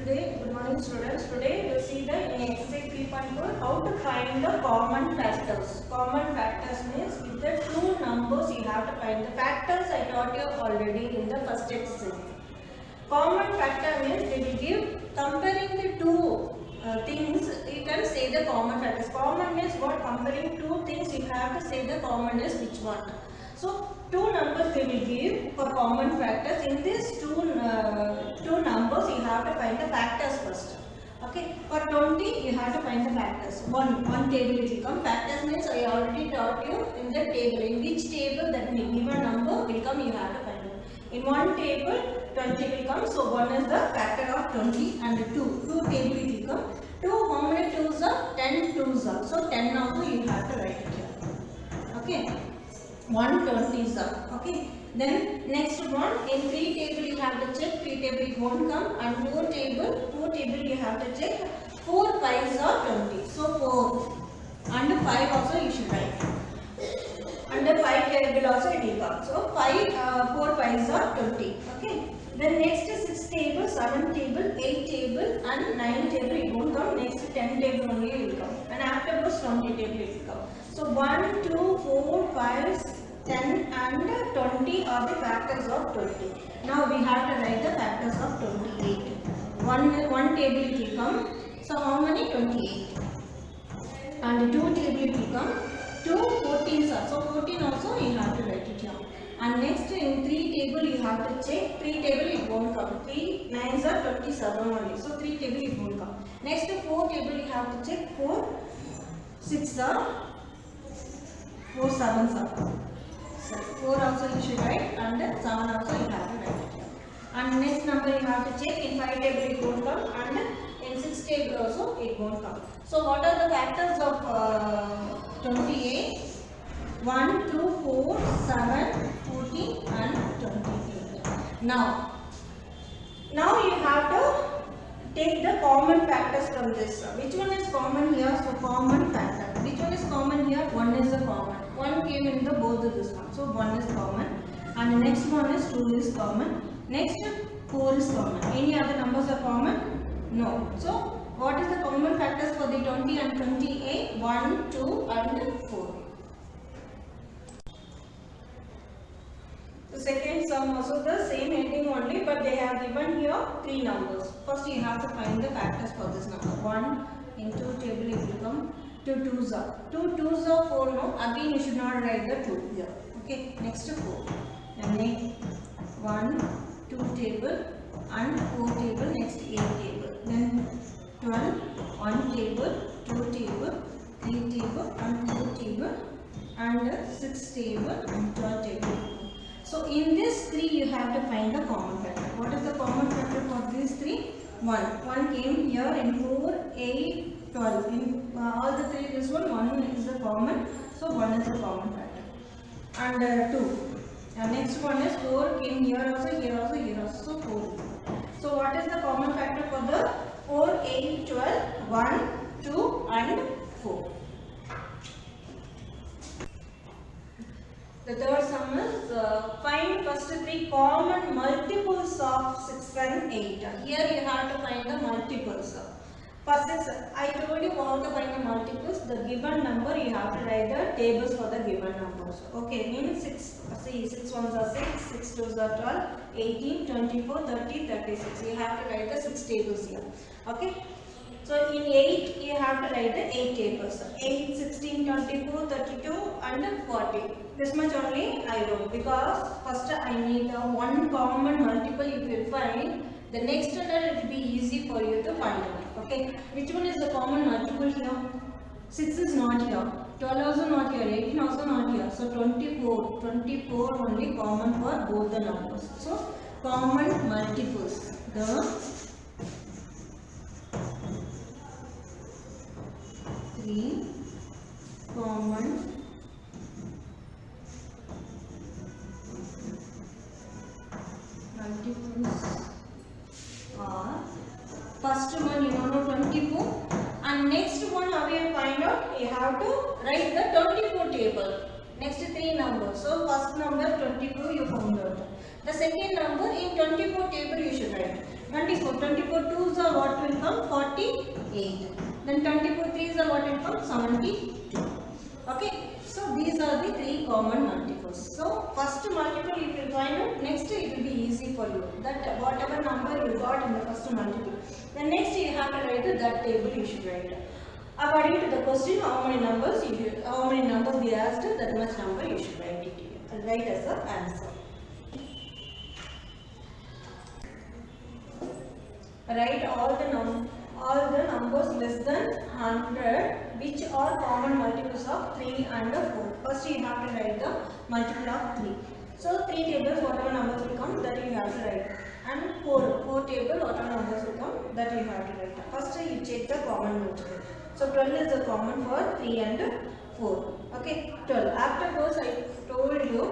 Today, good morning students. Today we'll see the in exercise 3.4 how to find the common factors. Common factors means with the two numbers you have to find the factors. I taught you already in the first exercise. Common factor means they will give comparing the two things. You can say the common factors. Common means what? Comparing two things you have to say the common is which one. So two numbers they will give for common factors. In these two numbers you have to find the factors first. Okay, for 20 you have to find the factors. One table will come. Factors means I already taught you in the table. In which table that given number will come, you have to find it. In one table 20 will come. So one is the factor of 20 and 2 table will come. 2, how many 2s are? 10 2s are. So 10 also you have to write it here. Okay. 120 is up. Okay. Then next one, in 3 table you have to check, 3 table it won't come, and 4 table you have to check, 4 5s are 20. So 4 and 5 also you should write. Under 5 table also it will come. So 4 5s are 20. Okay. Then next 6 table, 7 table, 8 table and 9 table it won't come. Next 10 table only it will come. And afterwards 20 table it will come. So 1, 2, 4, 5, 10 and 20 are the factors of 20. Now we have to write the factors of 28. One table it will come. So how many? 28. And 2 table it will come. 2 14s are. So 14 also you have to write it here. And next in 3 table you have to check. 3 table it won't come. 3 9s are 27 only. So 3 table it won't come. Next 4 table you have to check. 4 6 are 4 7s are. So 4 also you should write and 7 also you have to write it here. And next number you have to check. In 5 table it won't come and in 6 table also it won't come. So what are the factors of 28? 1, 2, 4, 7, 14 and 28. Now you have to take the common factors from this. Which one is common here? So common factor. Which one is common here? 1 is the common. 1 came in the both of this one. So 1 is common. And the next one is 2 is common. Next 4 is common. Any other numbers are common? No. So what is the common factors for the 20 and 28? 1, 2 and 4. The second sum also the same heading only, but they have given here 3 numbers. First you have to find the factors for this number. 1 in 2 table it will come. 2 2s are. 2 2s are 4 no. Again you should not write the 2 here. Okay. Next 4. And next 1 2 table and 4 table. Next 8 table. Then 12 1 table 2 table 3 table and 4 table and 6 table and 12 table. So in this 3 you have to find the common factor. What is the common factor for these 3? 1. 1 came here in 4, 8, 12. In all the 3 this one is the common. So 1 is the common factor. And 2. And next one is 4 came here also, here also, here also. So 4. So what is the common factor for the 4, 8, 12, 1, 2 and 4. The third sum is find first 3 common multiples of 6 and 8. Here you have to find the multiples. First is, I told you how to find the multiples. The given number you have to write the tables for the given numbers. Okay, means 6. See, 6 1s are 6, 6 2s are 12, 18, 24, 30, 36. You have to write the 6 tables here. Okay. So in 8 you have to write the 8 tables. 8, 16, 24, 32 and 40. This much only I wrote because first I need one common multiple you will find. The next one it will be easy for you to find out. Okay. Which one is the common multiple here? 6 is not here. 12 also not here. 18 also not here. So 24. 24 only common for both the numbers. So common multiples. The 3 common multiples are first one you know 24 and next one how you find out, you have to write the 24 table. Next 3 numbers. So first number 24 you found out. The second number in 24 table you should write. 24. 24 twos are what will come? 48. Then 24 threes are what will come? 72. Okay. So these are the three common multiples. So first multiple if you find out, next it will be easy for you. That whatever number you got in the first multiple, then next you have to write that table you should write. According to the question, how many numbers we asked, that much number you should write it here. Write as an answer. Write all the numbers less than 100 which are common multiples of 3 and 4. First you have to write the multiple of 3. So 3 tables whatever numbers will come that you have to write, and 4 table whatever numbers will come that you have to write. First you check the common multiple. So 12 is the common for 3 and 4. Okay, 12. Afterwards I told you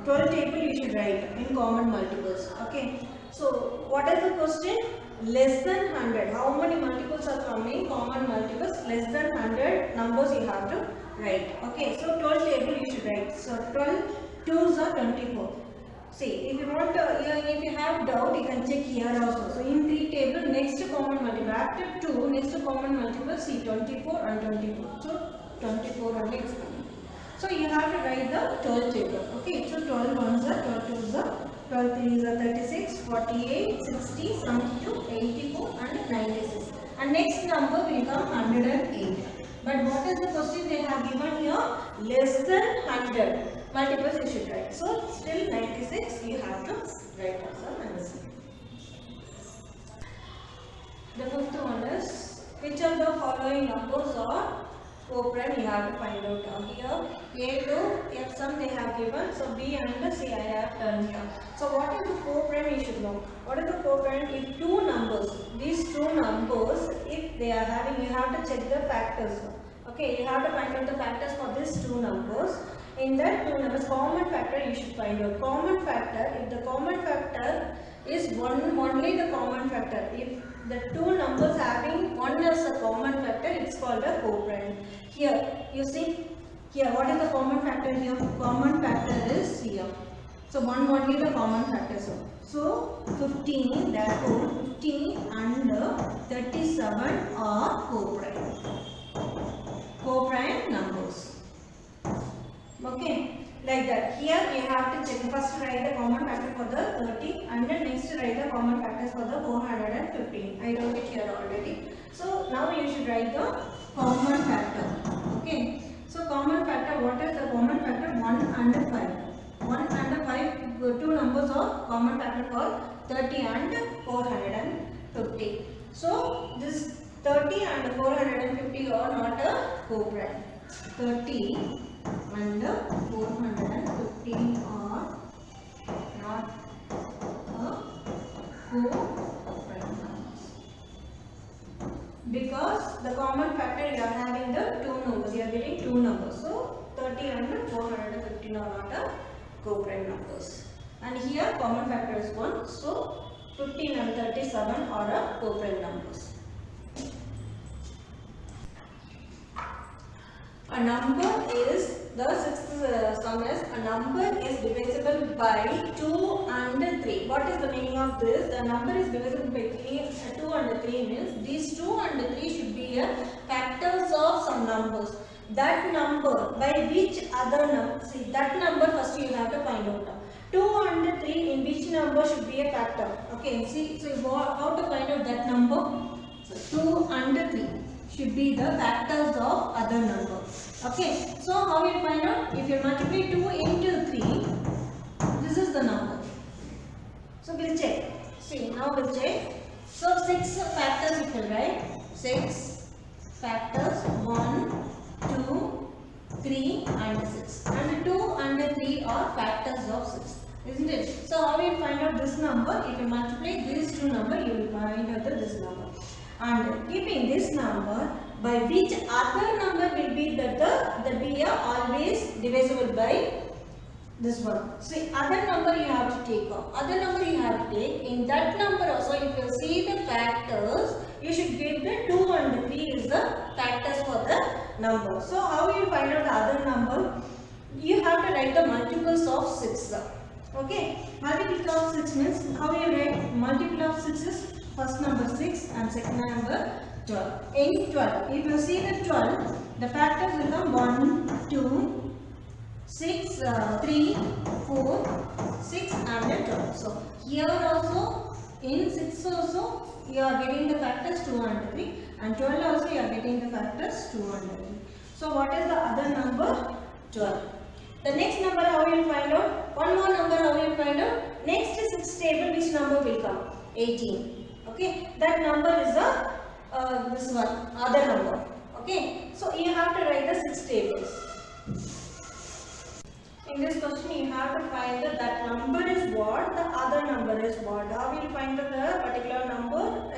12 table you should write in common multiples. Okay. So what is the question? Less than 100. How many multiples are coming? Common multiples less than 100 numbers you have to write. Okay. So 12 table you should write. So 12 twos are 24. See, if you want if you have doubt, you can check here also. So in 3 table, next common multiple after 2, next common multiple, see 24 and 24. So 24 only is coming. So you have to write the 12 table. Okay. So 12 ones are 12 twos are 12 threes are 36, 48, 60, 72, 84 and 96. And next number will come 108. But what is the question they have given here? Less than 100. Multiples you should write. So still 96 you have to write as an answer. The fifth one is, which of the following numbers are co-prime? You have to find out here. A to F sum they have given. So B and C I have done here. So what is the co-prime you should know? What is the co-prime? If two numbers, these two numbers, if they are having, you have to check the factors. Okay, you have to find out the factors for these two numbers. In that two numbers, common factor you should find out. Common factor, if the common factor is only the common factor. If the two numbers having one as a common factor, it's called a co-prime. Here, you see, here what is the common factor here? Common factor is here. So one only the common factor. So 15, therefore 15 and 37 are co-prime. Co-prime numbers. Okay, like that. Here we have to check. First write the common factor for the 30 and then next write the common factors for the 415. I wrote it here already. So now you should write the common factor. Okay. So common factor, what is the common factor? 1 and 5. 1 and 5, two numbers are common factor for 30 and 450. So this 30 and 450 are not a co-prime. 30 and 450 are not a co-prime numbers. Because the common factor you are having the two numbers, you are getting two numbers. So 30 and 415 are not a co-prime numbers. And here common factor is 1. So 15 and 37 are a co-prime numbers. A number is, the sixth sum is, a number is divisible by 2 and 3. What is the meaning of this? The number is divisible by 2 and 3 means these 2 and 3 should be factors of some numbers. That number by which other number, see that number first you have to find out. 2 and 3 in which number should be a factor. Okay, see, so how to find out that number? So 2 and 3 should be the factors of other number. Okay, so how you find out? If you multiply 2 into 3, this is the number. So we'll check. See, now we'll check. So 6 factors you can write. 6 factors, 1, 2, 3 and 6. And 2 and 3 are factors of 6. Isn't it? So how you find out this number? If you multiply these two numbers, you will find out this number. And keeping this number, by which other number will be that be always divisible by this one. See, other number you have to take off. Other number you have to take. In that number also, if you see the factors, you should get the 2 and 3 is the factors for the number. So how you find out the other number? You have to write the multiples of 6. Okay, multiple of 6 means how you write multiple of 6 is first number 6 and second number 12. In 12, if you see the 12, the factors become 1, 2, 6, 3, 4, 6 and then 12. So here also, in 6 also, you are getting the factors 2 and 3, and 12 also you are getting the factors 2 and 3. So what is the other number? 12. The next number how you will find out? One more number how you will find out? Next 6 table which number will come? 18. Okay, that number is a this one other number. Okay, so you have to write the 6 tables. In this question you have to find that number is what, the other number is what. How will you find the particular number?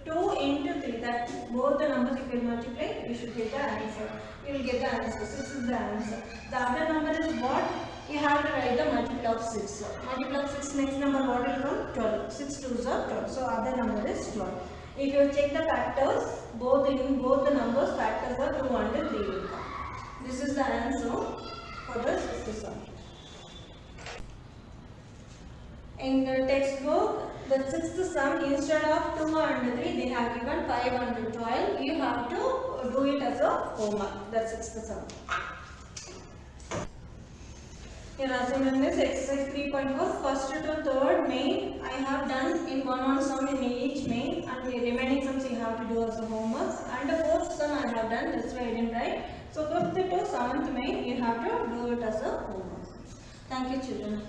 2 into 3, that both the numbers if you multiply, you should get the answer. You will get the answer. 6 is the answer. The other number is what? You have to write the multiple of 6. Multiple of 6, next number what will come? 12. 6 2s are 12. So other number is 12. If you check the factors, both the numbers factors are 2 and 3 will come. This is the answer for the sixth sum. In the textbook, the sixth sum instead of 2 and 3, they have given 5 and 12. You have to do it as a homework. The sixth sum. Here assignment is exercise 3.4. First to third main I have done in one sum in each main, and the remaining sums you have to do as a homework. And the fourth sum I have done. That's why I didn't write. So fifth to seventh main you have to do it as a homework. Thank you, children.